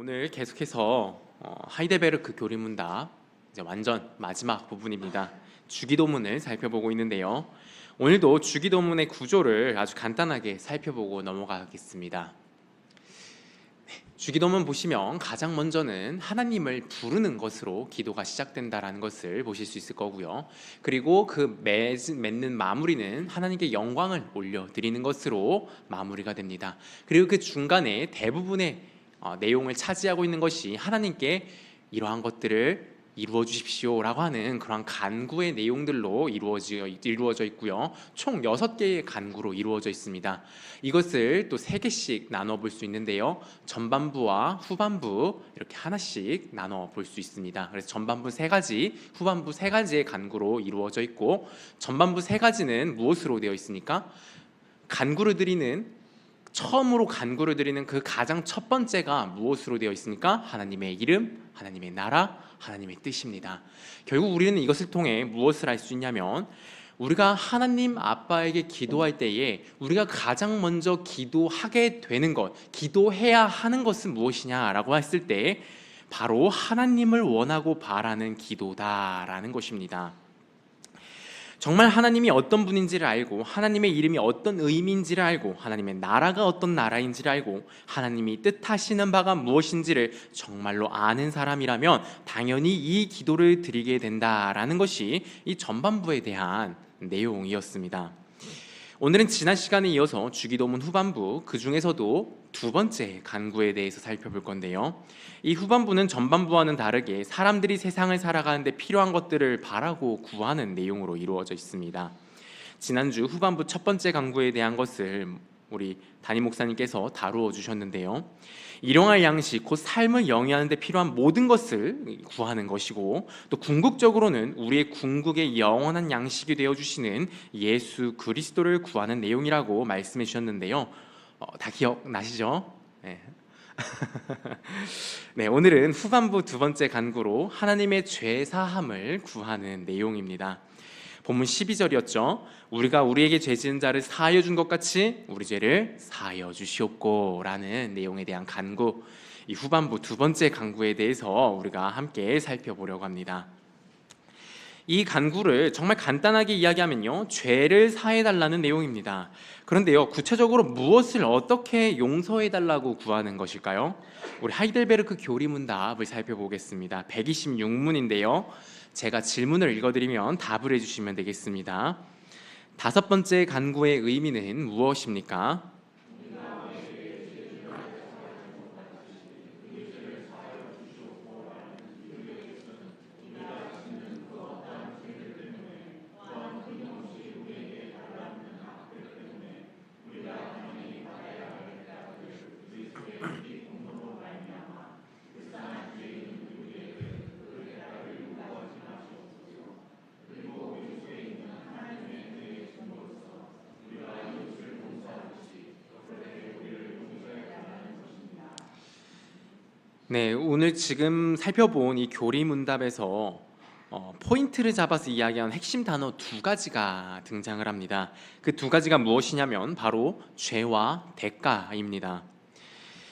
오늘 계속해서 하이델베르크 교리문답 이제 완전 마지막 부분입니다. 주기도문을 살펴보고 있는데요. 오늘도 주기도문의 구조를 아주 간단하게 살펴보고 넘어가겠습니다. 주기도문 보시면 가장 먼저는 하나님을 부르는 것으로 기도가 시작된다라는 것을 보실 수 있을 거고요. 그리고 그 맺는 마무리는 하나님께 영광을 올려드리는 것으로 마무리가 됩니다. 그리고 그 중간에 대부분의 내용을 차지하고 있는 것이 하나님께 이러한 것들을 이루어 주십시오라고 하는 그런 간구의 내용들로 이루어져 있고요. 총 6개의 간구로 이루어져 있습니다. 이것을 또 3개씩 나눠 볼 수 있는데요. 전반부와 후반부 이렇게 하나씩 나눠 볼 수 있습니다. 그래서 전반부 3가지, 후반부 3가지의 간구로 이루어져 있고, 전반부 3가지는 무엇으로 되어 있습니까? 처음으로 간구를 드리는 그 가장 첫 번째가 무엇으로 되어 있습니까? 하나님의 이름, 하나님의 나라, 하나님의 뜻입니다. 결국 우리는 이것을 통해 무엇을 알 수 있냐면, 우리가 하나님 아빠에게 기도할 때에 우리가 가장 먼저 기도하게 되는 것, 기도해야 하는 것은 무엇이냐라고 했을 때 바로 하나님을 원하고 바라는 기도다라는 것입니다. 정말 하나님이 어떤 분인지를 알고, 하나님의 이름이 어떤 의미인지를 알고, 하나님의 나라가 어떤 나라인지를 알고, 하나님이 뜻하시는 바가 무엇인지를 정말로 아는 사람이라면 당연히 이 기도를 드리게 된다라는 것이 이 전반부에 대한 내용이었습니다. 오늘은 지난 시간에 이어서 주기도문 후반부, 그 중에서도 2번째 간구에 대해서 살펴볼 건데요. 이 후반부는 전반부와는 다르게 사람들이 세상을 살아가는데 필요한 것들을 바라고 구하는 내용으로 이루어져 있습니다. 지난주 후반부 첫 번째 간구에 대한 것을 우리 담임 목사님께서 다루어 주셨는데요. 일용할 양식, 곧 삶을 영위하는 데 필요한 모든 것을 구하는 것이고, 또 궁극적으로는 우리의 궁극의 영원한 양식이 되어주시는 예수 그리스도를 구하는 내용이라고 말씀해 주셨는데요. 다 기억나시죠? 네. 네, 오늘은 후반부 2번째 간구로 하나님의 죄 사함을 구하는 내용입니다. 본문 12절이었죠. 우리가 우리에게 죄 지은 자를 사하여 준 것 같이 우리 죄를 사하여 주시옵고 라는 내용에 대한 간구, 이 후반부 2번째 간구에 대해서 우리가 함께 살펴보려고 합니다. 이 간구를 정말 간단하게 이야기하면요, 죄를 사해달라는 내용입니다. 그런데요, 구체적으로 무엇을 어떻게 용서해달라고 구하는 것일까요? 우리 하이델베르크 교리문답을 살펴보겠습니다. 126문인데요 제가 질문을 읽어드리면 답을 해주시면 되겠습니다. 5번째 간구의 의미는 무엇입니까? 네, 오늘 지금 살펴본 이 교리문답에서 포인트를 잡아서 이야기한 핵심 단어 2가지가 등장을 합니다. 그 2가지가 무엇이냐면 바로 죄와 대가입니다.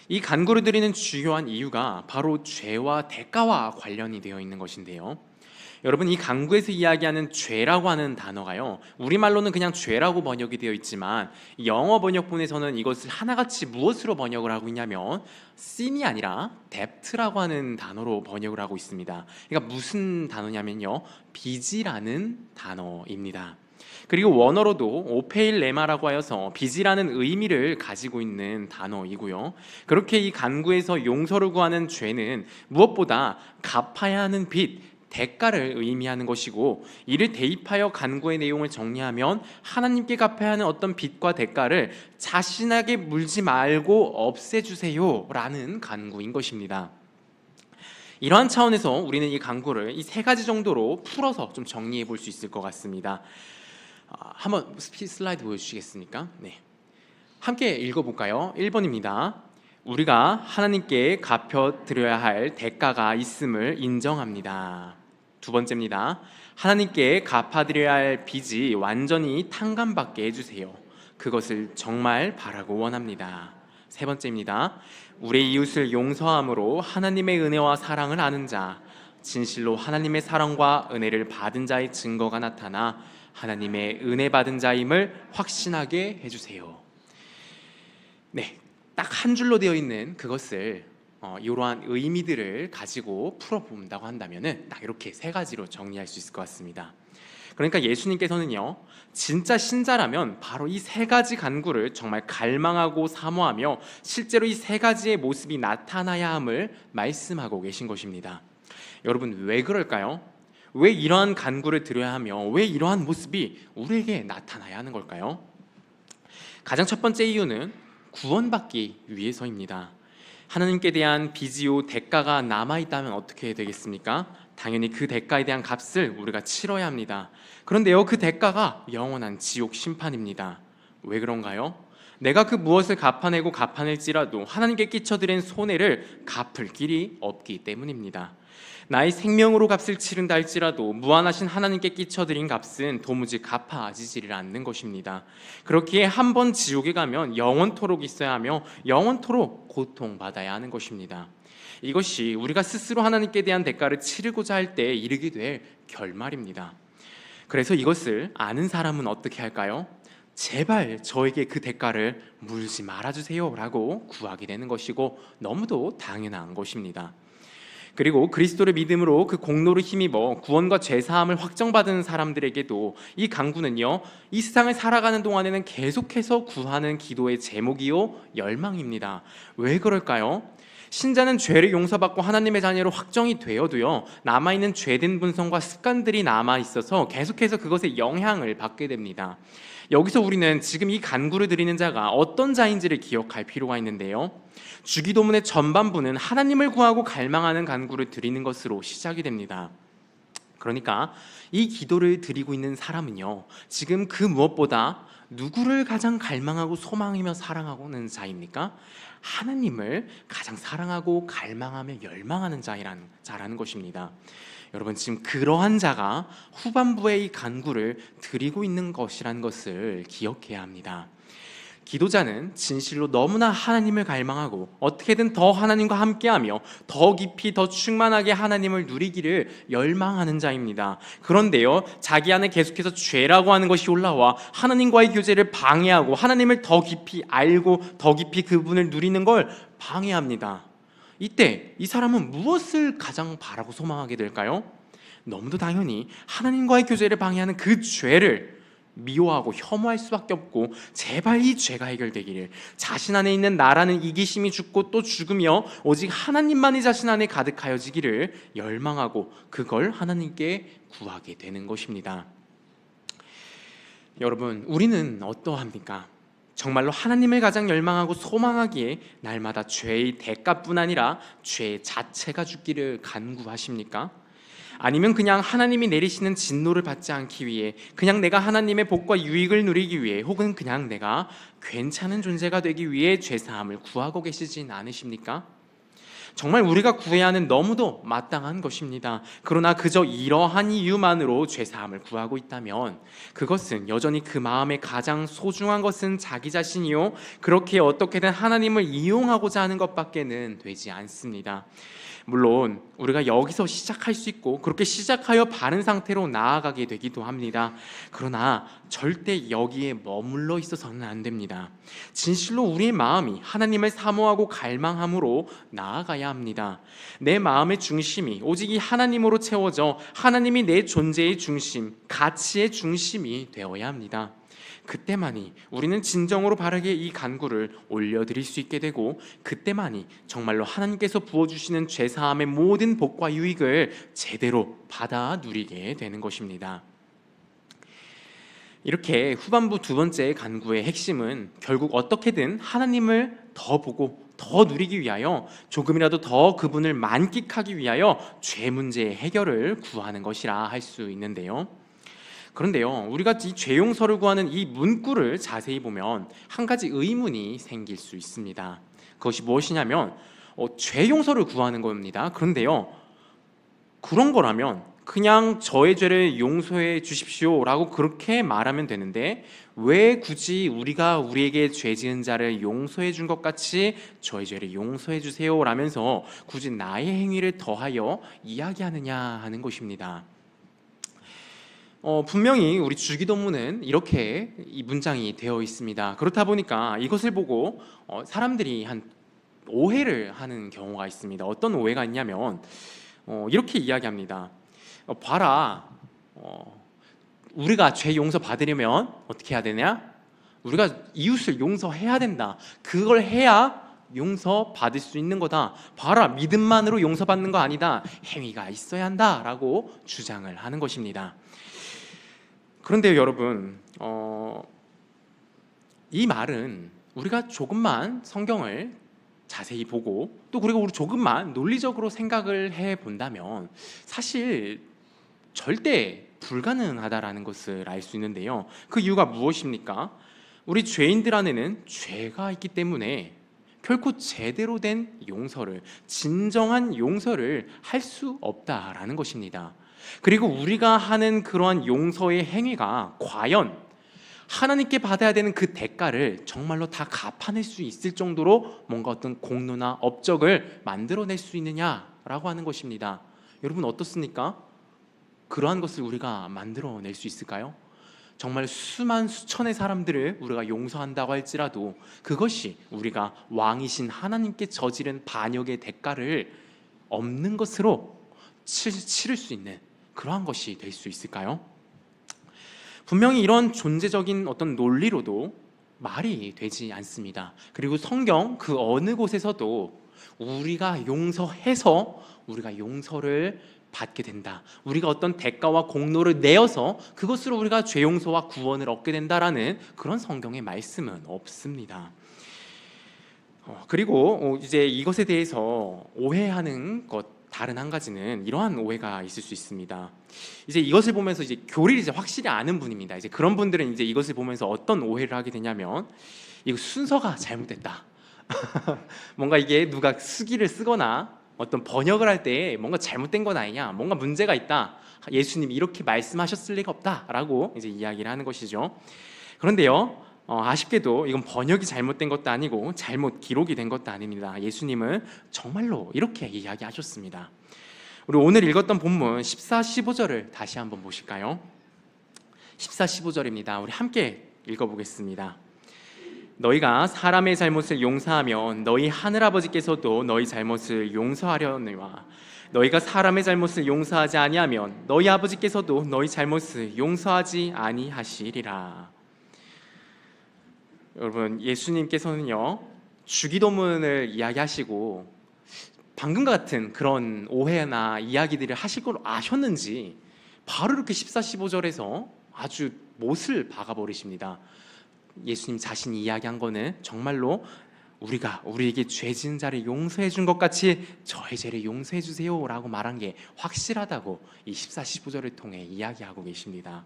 이 간구를 드리는 주요한 이유가 바로 죄와 대가와 관련이 되어 있는 것인데요. 여러분, 이 간구에서 이야기하는 죄라고 하는 단어가요, 우리말로는 그냥 죄라고 번역이 되어 있지만 영어 번역본에서는 이것을 하나같이 무엇으로 번역을 하고 있냐면 sin이 아니라 debt라고 하는 단어로 번역을 하고 있습니다. 그러니까 무슨 단어냐면요, 빚이라는 단어입니다. 그리고 원어로도 오페일레마라고 하여서 빚이라는 의미를 가지고 있는 단어이고요. 그렇게 이 간구에서 용서를 구하는 죄는 무엇보다 갚아야 하는 빚, 대가를 의미하는 것이고, 이를 대입하여 간구의 내용을 정리하면 하나님께 갚아야 하는 어떤 빚과 대가를 자신에게 물지 말고 없애주세요 라는 간구인 것입니다. 이러한 차원에서 우리는 이 간구를 이 3가지 정도로 풀어서 좀 정리해 볼 수 있을 것 같습니다. 한번 슬라이드 보여주시겠습니까? 네, 함께 읽어볼까요? 1번입니다. 우리가 하나님께 갚아드려야 할 대가가 있음을 인정합니다. 2번째입니다. 하나님께 갚아드려야 할 빚이 완전히 탕감받게 해주세요. 그것을 정말 바라고 원합니다. 세 번째입니다. 우리 이웃을 용서함으로 하나님의 은혜와 사랑을 아는 자, 진실로 하나님의 사랑과 은혜를 받은 자의 증거가 나타나 하나님의 은혜 받은 자임을 확신하게 해주세요. 네, 딱 한 줄로 되어 있는 그것을 이러한 의미들을 가지고 풀어본다고 한다면은 딱 이렇게 세 가지로 정리할 수 있을 것 같습니다. 그러니까 예수님께서는요, 진짜 신자라면 바로 이 세 가지 간구를 정말 갈망하고 사모하며 실제로 이 세 가지의 모습이 나타나야 함을 말씀하고 계신 것입니다. 여러분, 왜 그럴까요? 왜 이러한 간구를 드려야 하며 왜 이러한 모습이 우리에게 나타나야 하는 걸까요? 가장 첫 번째 이유는 구원받기 위해서입니다. 하나님께 대한 빚이요 대가가 남아있다면 어떻게 되겠습니까? 당연히 그 대가에 대한 값을 우리가 치러야 합니다. 그런데요, 그 대가가 영원한 지옥 심판입니다. 왜 그런가요? 내가 그 무엇을 갚아내고 갚아낼지라도 하나님께 끼쳐드린 손해를 갚을 길이 없기 때문입니다. 나의 생명으로 값을 치른다 할지라도 무한하신 하나님께 끼쳐드린 값은 도무지 갚아지지를 않는 것입니다. 그렇기에 한 번 지옥에 가면 영원토록 있어야 하며 영원토록 고통받아야 하는 것입니다. 이것이 우리가 스스로 하나님께 대한 대가를 치르고자 할 때 이르게 될 결말입니다. 그래서 이것을 아는 사람은 어떻게 할까요? 제발 저에게 그 대가를 물지 말아주세요 라고 구하게 되는 것이고 너무도 당연한 것입니다. 그리고 그리스도를 믿음으로 그 공로를 힘입어 구원과 죄사함을 확정받은 사람들에게도 이 간구는요, 이 세상을 살아가는 동안에는 계속해서 구하는 기도의 제목이요 열망입니다. 왜 그럴까요? 신자는 죄를 용서받고 하나님의 자녀로 확정이 되어도요, 남아있는 죄된 본성과 습관들이 남아있어서 계속해서 그것에 영향을 받게 됩니다. 여기서 우리는 지금 이 간구를 드리는 자가 어떤 자인지를 기억할 필요가 있는데요, 주기도문의 전반부는 하나님을 구하고 갈망하는 간구를 드리는 것으로 시작이 됩니다. 그러니까 이 기도를 드리고 있는 사람은요, 지금 그 무엇보다 누구를 가장 갈망하고 소망하며 사랑하고는 자입니까? 하나님을 가장 사랑하고 갈망하며 열망하는 자라는 것입니다. 여러분, 지금 그러한 자가 후반부의 이 간구를 드리고 있는 것이라는 것을 기억해야 합니다. 기도자는 진실로 너무나 하나님을 갈망하고 어떻게든 더 하나님과 함께하며 더 깊이 더 충만하게 하나님을 누리기를 열망하는 자입니다. 그런데요, 자기 안에 계속해서 죄라고 하는 것이 올라와 하나님과의 교제를 방해하고 하나님을 더 깊이 알고 더 깊이 그분을 누리는 걸 방해합니다. 이때 이 사람은 무엇을 가장 바라고 소망하게 될까요? 너무도 당연히 하나님과의 교제를 방해하는 그 죄를 미워하고 혐오할 수밖에 없고, 제발 이 죄가 해결되기를, 자신 안에 있는 나라는 이기심이 죽고 또 죽으며 오직 하나님만이 자신 안에 가득하여지기를 열망하고 그걸 하나님께 구하게 되는 것입니다. 여러분, 우리는 어떠합니까? 정말로 하나님을 가장 열망하고 소망하기에 날마다 죄의 대가뿐 아니라 죄 자체가 죽기를 간구하십니까? 아니면 그냥 하나님이 내리시는 진노를 받지 않기 위해, 그냥 내가 하나님의 복과 유익을 누리기 위해, 혹은 그냥 내가 괜찮은 존재가 되기 위해 죄사함을 구하고 계시진 않으십니까? 정말 우리가 구해야 하는 너무도 마땅한 것입니다. 그러나 그저 이러한 이유만으로 죄사함을 구하고 있다면 그것은 여전히 그 마음에 가장 소중한 것은 자기 자신이요, 그렇게 어떻게든 하나님을 이용하고자 하는 것밖에는 되지 않습니다. 물론 우리가 여기서 시작할 수 있고 그렇게 시작하여 바른 상태로 나아가게 되기도 합니다. 그러나 절대 여기에 머물러 있어서는 안 됩니다. 진실로 우리의 마음이 하나님을 사모하고 갈망함으로 나아가야 합니다. 내 마음의 중심이 오직 이 하나님으로 채워져 하나님이 내 존재의 중심, 가치의 중심이 되어야 합니다. 그때만이 우리는 진정으로 바르게 이 간구를 올려드릴 수 있게 되고, 그때만이 정말로 하나님께서 부어주시는 죄사함의 모든 복과 유익을 제대로 받아 누리게 되는 것입니다. 이렇게 후반부 두 번째 간구의 핵심은 결국 어떻게든 하나님을 더 보고 더 누리기 위하여, 조금이라도 더 그분을 만끽하기 위하여 죄 문제의 해결을 구하는 것이라 할 수 있는데요, 그런데요, 우리가 이 죄 용서를 구하는 이 문구를 자세히 보면 한 가지 의문이 생길 수 있습니다. 그것이 무엇이냐면 죄 용서를 구하는 겁니다. 그런데요, 그런 거라면 그냥 저의 죄를 용서해 주십시오라고 그렇게 말하면 되는데 왜 굳이 우리가 우리에게 죄 지은 자를 용서해 준 것 같이 저의 죄를 용서해 주세요라면서 굳이 나의 행위를 더하여 이야기하느냐 하는 것입니다. 분명히 우리 주기도문은 이렇게 이 문장이 되어 있습니다. 그렇다 보니까 이것을 보고 사람들이 한 오해를 하는 경우가 있습니다. 어떤 오해가 있냐면 이렇게 이야기합니다. 봐라, 우리가 죄 용서 받으려면 어떻게 해야 되냐? 우리가 이웃을 용서해야 된다. 그걸 해야 용서 받을 수 있는 거다. 봐라, 믿음만으로 용서받는 거 아니다. 행위가 있어야 한다라고 주장을 하는 것입니다. 그런데 여러분, 이 말은 우리가 조금만 성경을 자세히 보고 또 그리고 우리 조금만 논리적으로 생각을 해 본다면 사실 절대 불가능하다라는 것을 알 수 있는데요. 그 이유가 무엇입니까? 우리 죄인들 안에는 죄가 있기 때문에 결코 제대로 된 용서를, 진정한 용서를 할 수 없다라는 것입니다. 그리고 우리가 하는 그러한 용서의 행위가 과연 하나님께 받아야 되는 그 대가를 정말로 다 갚아낼 수 있을 정도로 뭔가 어떤 공로나 업적을 만들어낼 수 있느냐라고 하는 것입니다. 여러분 어떻습니까? 그러한 것을 우리가 만들어낼 수 있을까요? 정말 수만 수천의 사람들을 우리가 용서한다고 할지라도 그것이 우리가 왕이신 하나님께 저지른 반역의 대가를 없는 것으로 치를 수 있는 그러한 것이 될 수 있을까요? 분명히 이런 존재적인 어떤 논리로도 말이 되지 않습니다. 그리고 성경 그 어느 곳에서도 우리가 용서해서 우리가 용서를 받게 된다. 우리가 어떤 대가와 공로를 내어서 그것으로 우리가 죄 용서와 구원을 얻게 된다라는 그런 성경의 말씀은 없습니다. 그리고 이제 이것에 대해서 오해하는 것 다른 한 가지는 이러한 오해가 있을 수 있습니다. 이제 이것을 보면서 이제 교리를 이제 확실히 아는 분입니다. 이제 그런 분들은 이제 이것을 보면서 어떤 오해를 하게 되냐면 이거 순서가 잘못됐다. 뭔가 이게 누가 수기를 쓰거나 어떤 번역을 할 때 뭔가 잘못된 건 아니냐, 뭔가 문제가 있다. 예수님이 이렇게 말씀하셨을 리가 없다라고 이제 이야기를 하는 것이죠. 그런데요, 아쉽게도 이건 번역이 잘못된 것도 아니고 잘못 기록이 된 것도 아닙니다. 예수님은 정말로 이렇게 이야기하셨습니다. 우리 오늘 읽었던 본문 14, 15절을 다시 한번 보실까요? 14, 15절입니다. 우리 함께 읽어보겠습니다. 너희가 사람의 잘못을 용서하면 너희 하늘아버지께서도 너희 잘못을 용서하려니와 너희가 사람의 잘못을 용서하지 아니하면 너희 아버지께서도 너희 잘못을 용서하지 아니하시리라. 여러분, 예수님께서는요 주기도문을 이야기하시고 방금과 같은 그런 오해나 이야기들을 하실 걸 아셨는지 바로 이렇게 14, 15절에서 아주 못을 박아버리십니다. 예수님 자신이 이야기한 거는 정말로 우리가 우리에게 죄 지은 자를 용서해 준 것 같이 저의 죄를 용서해 주세요 라고 말한 게 확실하다고 이 14, 15절을 통해 이야기하고 계십니다.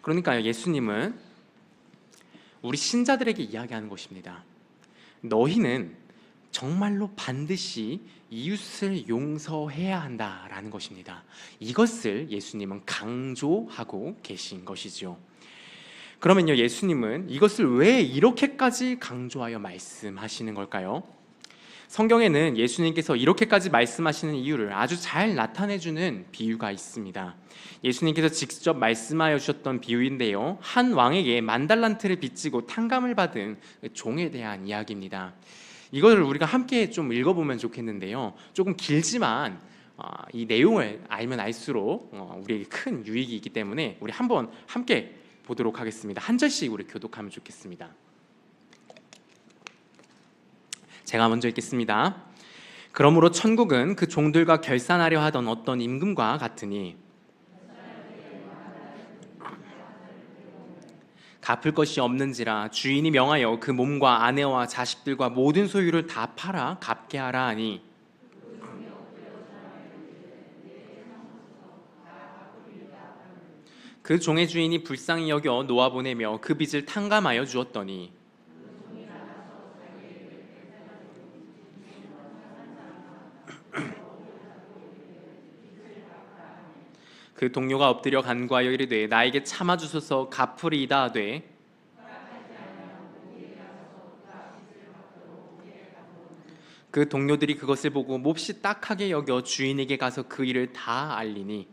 그러니까요, 예수님은 우리 신자들에게 이야기하는 것입니다. 너희는 정말로 반드시 이웃을 용서해야 한다라는 것입니다. 이것을 예수님은 강조하고 계신 것이죠. 그러면요, 예수님은 이것을 왜 이렇게까지 강조하여 말씀하시는 걸까요? 성경에는 예수님께서 이렇게까지 말씀하시는 이유를 아주 잘 나타내주는 비유가 있습니다. 예수님께서 직접 말씀하여 주셨던 비유인데요, 한 왕에게 10,000달란트를 빚지고 탕감을 받은 종에 대한 이야기입니다. 이걸 우리가 함께 좀 읽어보면 좋겠는데요, 조금 길지만 이 내용을 알면 알수록 우리에게 큰 유익이 있기 때문에 우리 한번 함께 보도록 하겠습니다. 한 절씩 우리 교독하면 좋겠습니다. 제가 먼저 읽겠습니다. 그러므로 천국은 그 종들과 결산하려 하던 어떤 임금과 같으니 갚을 것이 없는지라 주인이 명하여 그 몸과 아내와 자식들과 모든 소유를 다 팔아 갚게 하라 하니 그 종의 주인이 불쌍히 여겨 놓아보내며 그 빚을 탕감하여 주었더니 그 동료가 엎드려 간구하여 이르되 나에게 참아주소서 갚으리이다 하되 그 동료들이 그것을 보고 몹시 딱하게 여겨 주인에게 가서 그 일을 다 알리니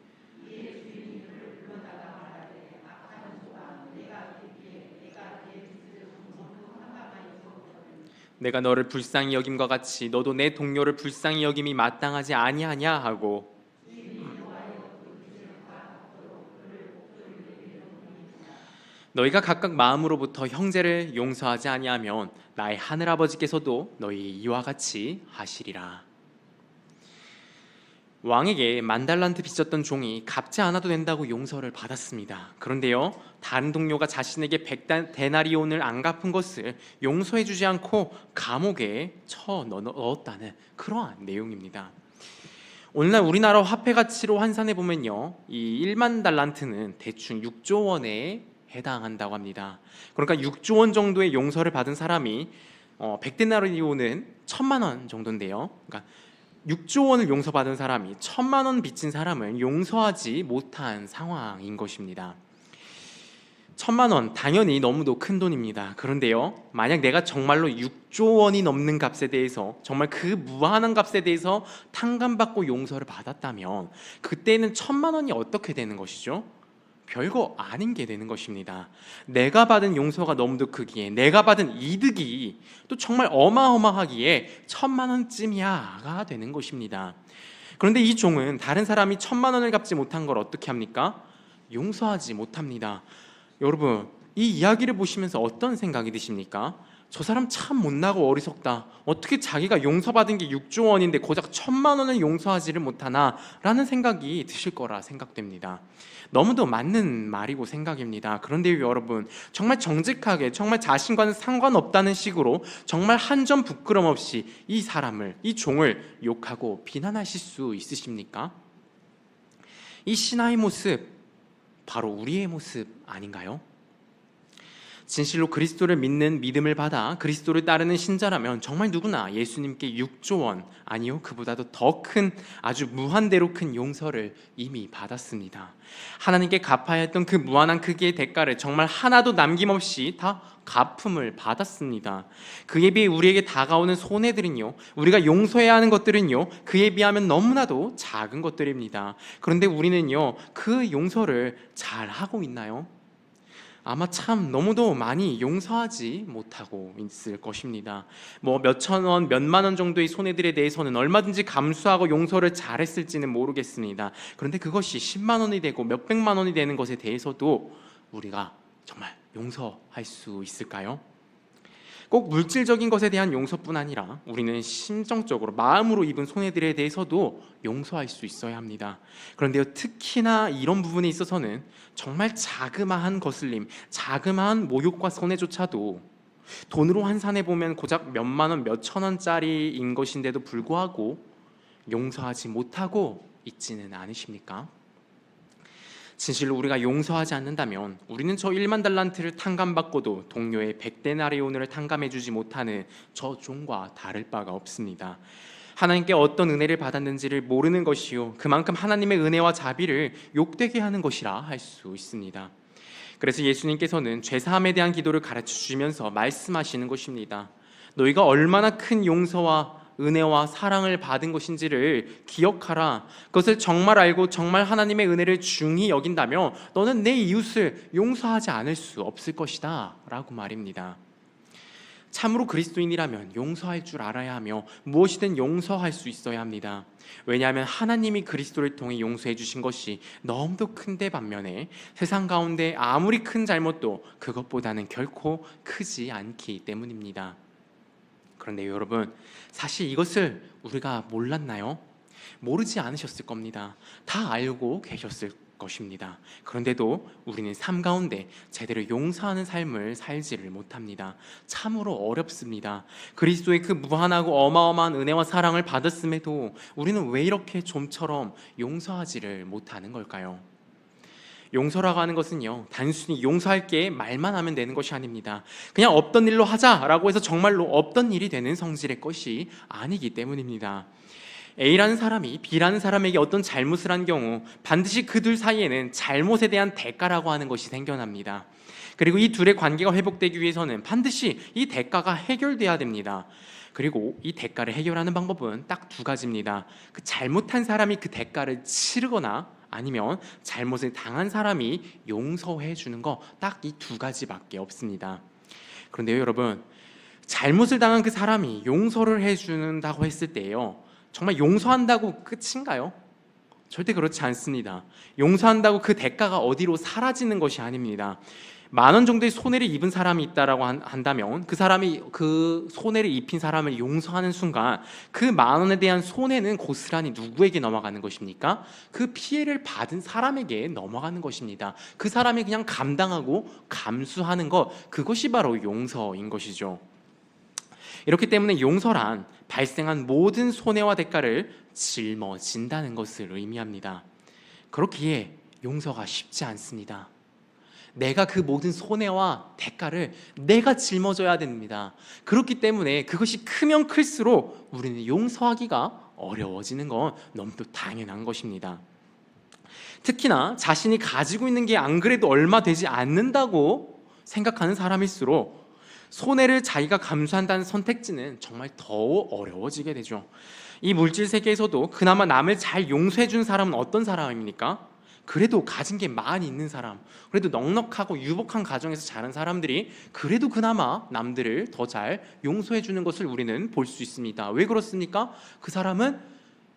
내가 너를 불쌍히 여김과 같이 너도 내 동료를 불쌍히 여김이 마땅하지 아니하냐 하고 너희가 각각 마음으로부터 형제를 용서하지 아니하면 나의 하늘 아버지께서도 너희 이와 같이 하시리라. 왕에게 10,000달란트 빚졌던 종이 갚지 않아도 된다고 용서를 받았습니다. 그런데요, 다른 동료가 자신에게 100데나리온을 안 갚은 것을 용서해주지 않고 감옥에 넣었다는 그러한 내용입니다. 오늘날 우리나라 화폐 가치로 환산해 보면요, 이 1만 달란트는 대충 6조 원에 해당한다고 합니다. 그러니까 6조 원 정도의 용서를 받은 사람이 100데나리온은 1,000만 원 정도인데요. 그러니까 6조 원을 용서받은 사람이 1,000만 원 빚진 사람을 용서하지 못한 상황인 것입니다. 1,000만 원 당연히 너무도 큰 돈입니다. 그런데요, 만약 내가 정말로 6조 원이 넘는 값에 대해서 정말 그 무한한 값에 대해서 탕감받고 용서를 받았다면 그때는 1,000만 원이 어떻게 되는 것이죠? 별거 아닌 게 되는 것입니다. 내가 받은 용서가 너무도 크기에 내가 받은 이득이 또 정말 어마어마하기에 1,000만 원쯤이야가 되는 것입니다. 그런데 이 종은 다른 사람이 1,000만 원을 갚지 못한 걸 어떻게 합니까? 용서하지 못합니다. 여러분, 이 이야기를 보시면서 어떤 생각이 드십니까? 저 사람 참 못나고 어리석다. 어떻게 자기가 용서받은 게 6조 원인데 고작 1,000만 원을 용서하지를 못하나? 라는 생각이 드실 거라 생각됩니다. 너무도 맞는 말이고 생각입니다. 그런데 여러분, 정말 정직하게 정말 자신과는 상관없다는 식으로 정말 한 점 부끄럼 없이 이 사람을, 이 종을 욕하고 비난하실 수 있으십니까? 이 신하의 모습, 바로 우리의 모습 아닌가요? 진실로 그리스도를 믿는 믿음을 받아 그리스도를 따르는 신자라면 정말 누구나 예수님께 6조 원, 아니요, 그보다도 더 큰, 아주 무한대로 큰 용서를 이미 받았습니다. 하나님께 갚아야 했던 그 무한한 크기의 대가를 정말 하나도 남김없이 다 갚음을 받았습니다. 그에 비해 우리에게 다가오는 손해들은요, 우리가 용서해야 하는 것들은요, 그에 비하면 너무나도 작은 것들입니다. 그런데 우리는요, 그 용서를 잘 하고 있나요? 아마 참 너무도 많이 용서하지 못하고 있을 것입니다. 뭐 몇천 원, 몇만 원 정도의 손해들에 대해서는 얼마든지 감수하고 용서를 잘했을지는 모르겠습니다. 그런데 그것이 10만 원이 되고 몇백만 원이 되는 것에 대해서도 우리가 정말 용서할 수 있을까요? 꼭 물질적인 것에 대한 용서뿐 아니라 우리는 심정적으로 마음으로 입은 손해들에 대해서도 용서할 수 있어야 합니다. 그런데요, 특히나 이런 부분에 있어서는 정말 자그마한 거슬림, 자그마한 모욕과 손해조차도 돈으로 환산해 보면 고작 몇만 원, 몇천 원짜리인 것인데도 불구하고 용서하지 못하고 있지는 않으십니까? 진실로 우리가 용서하지 않는다면 우리는 저 1만 달란트를 탕감받고도 동료의 100데나리온을 탕감해주지 못하는 저 종과 다를 바가 없습니다. 하나님께 어떤 은혜를 받았는지를 모르는 것이요, 그만큼 하나님의 은혜와 자비를 욕되게 하는 것이라 할 수 있습니다. 그래서 예수님께서는 죄사함에 대한 기도를 가르쳐 주시면서 말씀하시는 것입니다. 너희가 얼마나 큰 용서와 은혜와 사랑을 받은 것인지를 기억하라. 그것을 정말 알고 정말 하나님의 은혜를 중히 여긴다면 너는 내 이웃을 용서하지 않을 수 없을 것이다 라고 말입니다. 참으로 그리스도인이라면 용서할 줄 알아야 하며 무엇이든 용서할 수 있어야 합니다. 왜냐하면 하나님이 그리스도를 통해 용서해 주신 것이 너무도 큰데 반면에 세상 가운데 아무리 큰 잘못도 그것보다는 결코 크지 않기 때문입니다. 그런데 여러분, 사실 이것을 우리가 몰랐나요? 모르지 않으셨을 겁니다. 다 알고 계셨을 것입니다. 그런데도 우리는 삶 가운데 제대로 용서하는 삶을 살지를 못합니다. 참으로 어렵습니다. 그리스도의 그 무한하고 어마어마한 은혜와 사랑을 받았음에도 우리는 왜 이렇게 좀처럼 용서하지를 못하는 걸까요? 용서라고 하는 것은요, 단순히 용서할게 말만 하면 되는 것이 아닙니다. 그냥 없던 일로 하자라고 해서 정말로 없던 일이 되는 성질의 것이 아니기 때문입니다. A라는 사람이 B라는 사람에게 어떤 잘못을 한 경우 반드시 그 둘 사이에는 잘못에 대한 대가라고 하는 것이 생겨납니다. 그리고 이 둘의 관계가 회복되기 위해서는 반드시 이 대가가 해결돼야 됩니다. 그리고 이 대가를 해결하는 방법은 딱 두 가지입니다. 그 잘못한 사람이 그 대가를 치르거나 아니면 잘못을 당한 사람이 용서해 주는 거 딱 이 두 가지밖에 없습니다. 그런데요, 여러분, 잘못을 당한 그 사람이 용서를 해준다고 했을 때요, 정말 용서한다고 끝인가요? 절대 그렇지 않습니다. 용서한다고 그 대가가 어디로 사라지는 것이 아닙니다. 10,000원 정도의 손해를 입은 사람이 있다라고 한다면 그 사람이 그 손해를 입힌 사람을 용서하는 순간 그 10,000원에 대한 손해는 고스란히 누구에게 넘어가는 것입니까? 그 피해를 받은 사람에게 넘어가는 것입니다. 그 사람이 그냥 감당하고 감수하는 것, 그것이 바로 용서인 것이죠. 이렇기 때문에 용서란 발생한 모든 손해와 대가를 짊어진다는 것을 의미합니다. 그렇기에 용서가 쉽지 않습니다. 내가 그 모든 손해와 대가를 내가 짊어져야 됩니다. 그렇기 때문에 그것이 크면 클수록 우리는 용서하기가 어려워지는 건 너무도 당연한 것입니다. 특히나 자신이 가지고 있는 게 안 그래도 얼마 되지 않는다고 생각하는 사람일수록 손해를 자기가 감수한다는 선택지는 정말 더 어려워지게 되죠. 이 물질 세계에서도 그나마 남을 잘 용서해 준 사람은 어떤 사람입니까? 그래도 가진 게 많이 있는 사람, 그래도 넉넉하고 유복한 가정에서 자란 사람들이 그래도 그나마 남들을 더 잘 용서해 주는 것을 우리는 볼 수 있습니다. 왜 그렇습니까? 그 사람은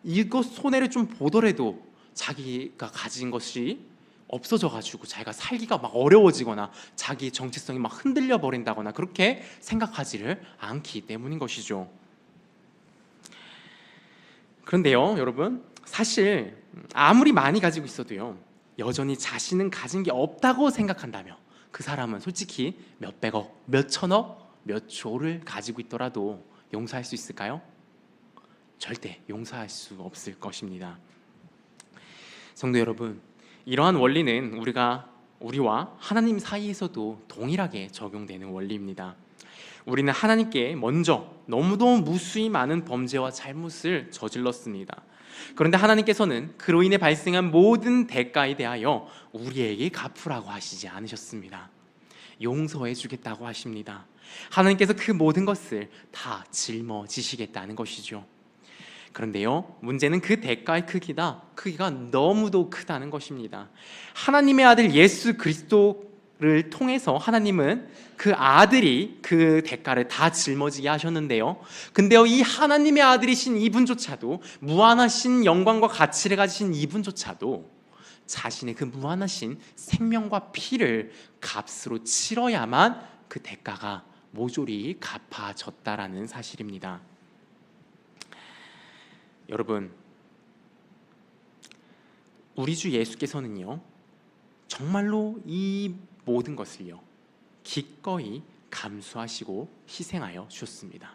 이것 손해를 좀 보더라도 자기가 가진 것이 없어져 가지고 자기가 살기가 막 어려워지거나 자기 정체성이 막 흔들려 버린다거나 그렇게 생각하지를 않기 때문인 것이죠. 그런데요, 여러분, 사실 아무리 많이 가지고 있어도요, 여전히 자신은 가진 게 없다고 생각한다면 그 사람은 솔직히 몇백억, 몇천억, 몇 조를 가지고 있더라도 용서할 수 있을까요? 절대 용서할 수 없을 것입니다. 성도 여러분, 이러한 원리는 우리와 하나님 사이에서도 동일하게 적용되는 원리입니다. 우리는 하나님께 먼저 너무도 무수히 많은 범죄와 잘못을 저질렀습니다. 그런데 하나님께서는 그로 인해 발생한 모든 대가에 대하여 우리에게 갚으라고 하시지 않으셨습니다. 용서해 주겠다고 하십니다. 하나님께서 그 모든 것을 다 짊어지시겠다는 것이죠. 그런데요, 문제는 그 대가의 크기가 너무도 크다는 것입니다. 하나님의 아들 예수 그리스도를 통해서 하나님은 그 아들이 그 대가를 다 짊어지게 하셨는데요, 근데요, 이 하나님의 아들이신 이분조차도, 무한하신 영광과 가치를 가지신 이분조차도 자신의 그 무한하신 생명과 피를 값으로 치러야만 그 대가가 모조리 갚아졌다라는 사실입니다. 여러분, 우리 주 예수께서는요, 정말로 이 모든 것을요, 기꺼이 감수하시고 희생하여 주셨습니다.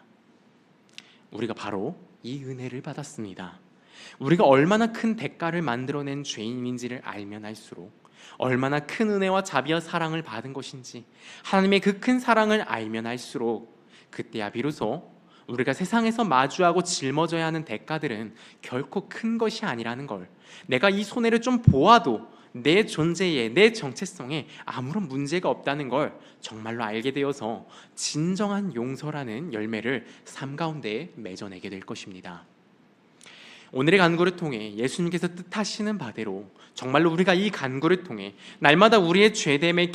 우리가 바로 이 은혜를 받았습니다. 우리가 얼마나 큰 대가를 만들어낸 죄인인지를 알면 알수록 얼마나 큰 은혜와 자비와 사랑을 받은 것인지, 하나님의 그 큰 사랑을 알면 알수록 그때야 비로소 우리가 세상에서 마주하고 짊어져야 하는 대가들은 결코 큰 것이 아니라는 걸, 내가 이 손해를 좀 보아도 내 존재에, 내 정체성에 아무런 문제가 없다는 걸 정말로 알게 되어서 진정한 용서라는 열매를 삶 가운데 맺어내게 될 것입니다. 오늘의 간구를 통해 예수님께서 뜻하시는 바대로 정말로 우리가 이 간구를 통해 날마다 우리의 죄됨의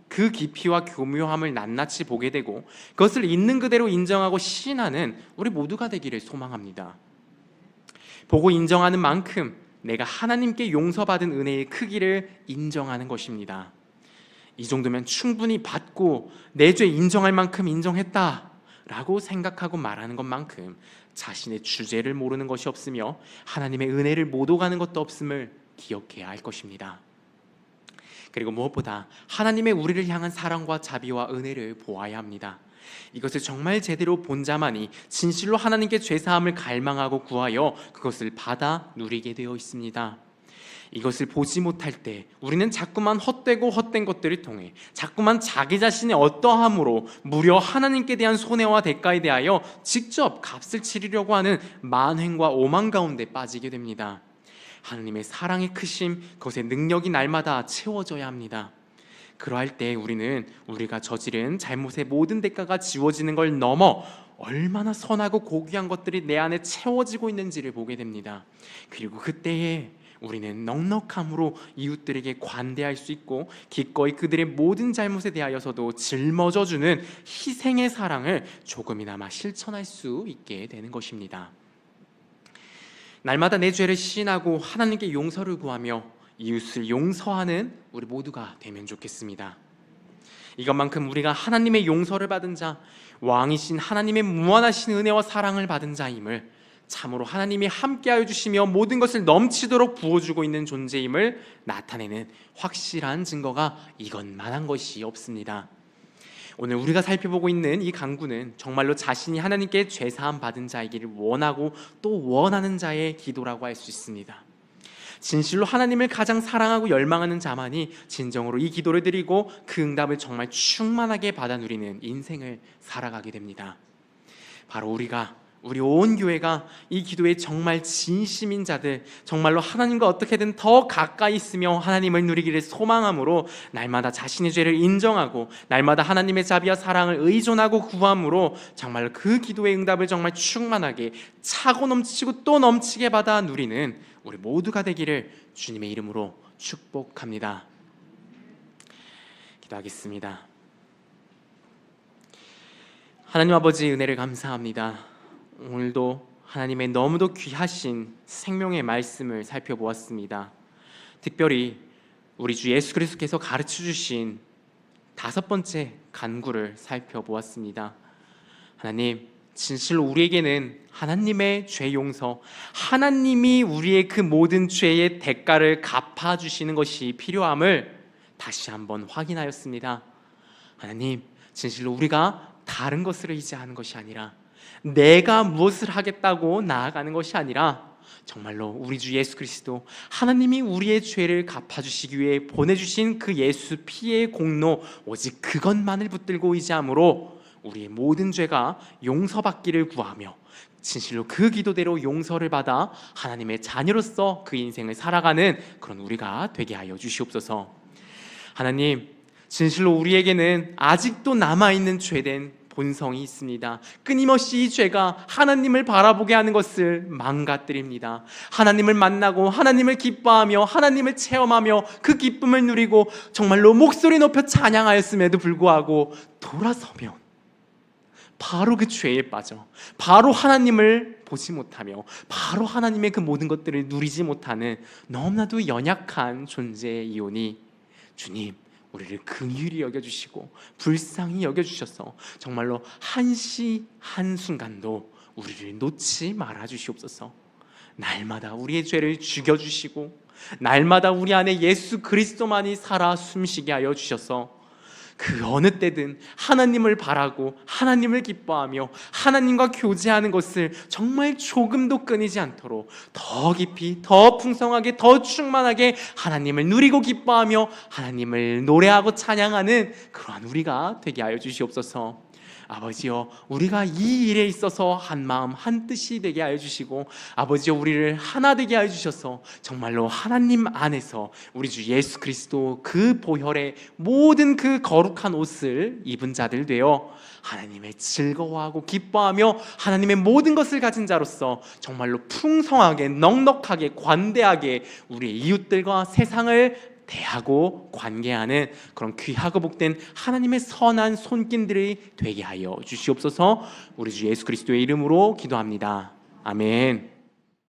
그 깊이와 교묘함을 낱낱이 보게 되고 그것을 있는 그대로 인정하고 시인하는 우리 모두가 되기를 소망합니다. 보고 인정하는 만큼 내가 하나님께 용서받은 은혜의 크기를 인정하는 것입니다. 이 정도면 충분히 받고 내 죄 인정할 만큼 인정했다라고 생각하고 말하는 것만큼 자신의 주제를 모르는 것이 없으며 하나님의 은혜를 못 오가는 것도 없음을 기억해야 할 것입니다. 그리고 무엇보다 하나님의 우리를 향한 사랑과 자비와 은혜를 보아야 합니다. 이것을 정말 제대로 본 자만이 진실로 하나님께 죄사함을 갈망하고 구하여 그것을 받아 누리게 되어 있습니다. 이것을 보지 못할 때 우리는 자꾸만 헛되고 헛된 것들을 통해 자꾸만 자기 자신의 어떠함으로 무려 하나님께 대한 손해와 대가에 대하여 직접 값을 치르려고 하는 만행과 오만 가운데 빠지게 됩니다. 하나님의 사랑의 크심, 그것의 능력이 날마다 채워져야 합니다. 그러할 때 우리는 우리가 저지른 잘못의 모든 대가가 지워지는 걸 넘어 얼마나 선하고 고귀한 것들이 내 안에 채워지고 있는지를 보게 됩니다. 그리고 그때에 우리는 넉넉함으로 이웃들에게 관대할 수 있고 기꺼이 그들의 모든 잘못에 대하여서도 짊어져주는 희생의 사랑을 조금이나마 실천할 수 있게 되는 것입니다. 날마다 내 죄를 시인하고 하나님께 용서를 구하며 이웃을 용서하는 우리 모두가 되면 좋겠습니다. 이것만큼 우리가 하나님의 용서를 받은 자, 왕이신 하나님의 무한하신 은혜와 사랑을 받은 자임을, 참으로 하나님이 함께하여 주시며 모든 것을 넘치도록 부어주고 있는 존재임을 나타내는 확실한 증거가 이것만한 것이 없습니다. 오늘 우리가 살펴보고 있는 이 강구는 정말로 자신이 하나님께 죄사함 받은 자이기를 원하고 또 원하는 자의 기도라고 할 수 있습니다. 진실로 하나님을 가장 사랑하고 열망하는 자만이 진정으로 이 기도를 드리고 그 응답을 정말 충만하게 받아 누리는 인생을 살아가게 됩니다. 바로 우리 온 교회가 이 기도에 정말 진심인 자들, 정말로 하나님과 어떻게든 더 가까이 있으며 하나님을 누리기를 소망함으로 날마다 자신의 죄를 인정하고 날마다 하나님의 자비와 사랑을 의존하고 구함으로 정말로 그 기도의 응답을 정말 충만하게 차고 넘치고 또 넘치게 받아 누리는 우리 모두가 되기를 주님의 이름으로 축복합니다. 기도하겠습니다. 하나님 아버지, 은혜를 감사합니다. 오늘도 하나님의 너무도 귀하신 생명의 말씀을 살펴보았습니다. 특별히 우리 주 예수 그리스도께서 가르쳐 주신 5번째 간구를 살펴보았습니다. 하나님, 진실로 우리에게는 하나님의 죄 용서, 하나님이 우리의 그 모든 죄의 대가를 갚아주시는 것이 필요함을 다시 한번 확인하였습니다. 하나님, 진실로 우리가 다른 것을 의지하는 것이 아니라, 내가 무엇을 하겠다고 나아가는 것이 아니라 정말로 우리 주 예수 그리스도, 하나님이 우리의 죄를 갚아주시기 위해 보내주신 그 예수 피의 공로, 오직 그것만을 붙들고 의지함으로 우리의 모든 죄가 용서받기를 구하며 진실로 그 기도대로 용서를 받아 하나님의 자녀로서 그 인생을 살아가는 그런 우리가 되게 하여 주시옵소서. 하나님, 진실로 우리에게는 아직도 남아있는 죄된 본성이 있습니다. 끊임없이 이 죄가 하나님을 바라보게 하는 것을 망가뜨립니다. 하나님을 만나고 하나님을 기뻐하며 하나님을 체험하며 그 기쁨을 누리고 정말로 목소리 높여 찬양하였음에도 불구하고 돌아서면 바로 그 죄에 빠져 바로 하나님을 보지 못하며 바로 하나님의 그 모든 것들을 누리지 못하는 너무나도 연약한 존재이오니, 주님, 우리를 긍휼히 여겨주시고 불쌍히 여겨주셔서 정말로 한시 한순간도 우리를 놓지 말아주시옵소서. 날마다 우리의 죄를 죽여주시고 날마다 우리 안에 예수 그리스도만이 살아 숨쉬게 하여 주셔서 그 어느 때든 하나님을 바라고 하나님을 기뻐하며 하나님과 교제하는 것을 정말 조금도 끊이지 않도록 더 깊이, 더 풍성하게, 더 충만하게 하나님을 누리고 기뻐하며 하나님을 노래하고 찬양하는 그러한 우리가 되게 하여 주시옵소서. 아버지여, 우리가 이 일에 있어서 한 마음 한 뜻이 되게 하여 주시고, 아버지여, 우리를 하나 되게 하여 주셔서 정말로 하나님 안에서 우리 주 예수 그리스도 그 보혈의 모든 그 거룩한 옷을 입은 자들 되어 하나님의 즐거워하고 기뻐하며 하나님의 모든 것을 가진 자로서 정말로 풍성하게, 넉넉하게, 관대하게 우리의 이웃들과 세상을 대하고 관계하는 그런 귀하고 복된 하나님의 선한 손길들이 되게 하여 주시옵소서. 우리 주 예수 그리스도의 이름으로 기도합니다. 아멘.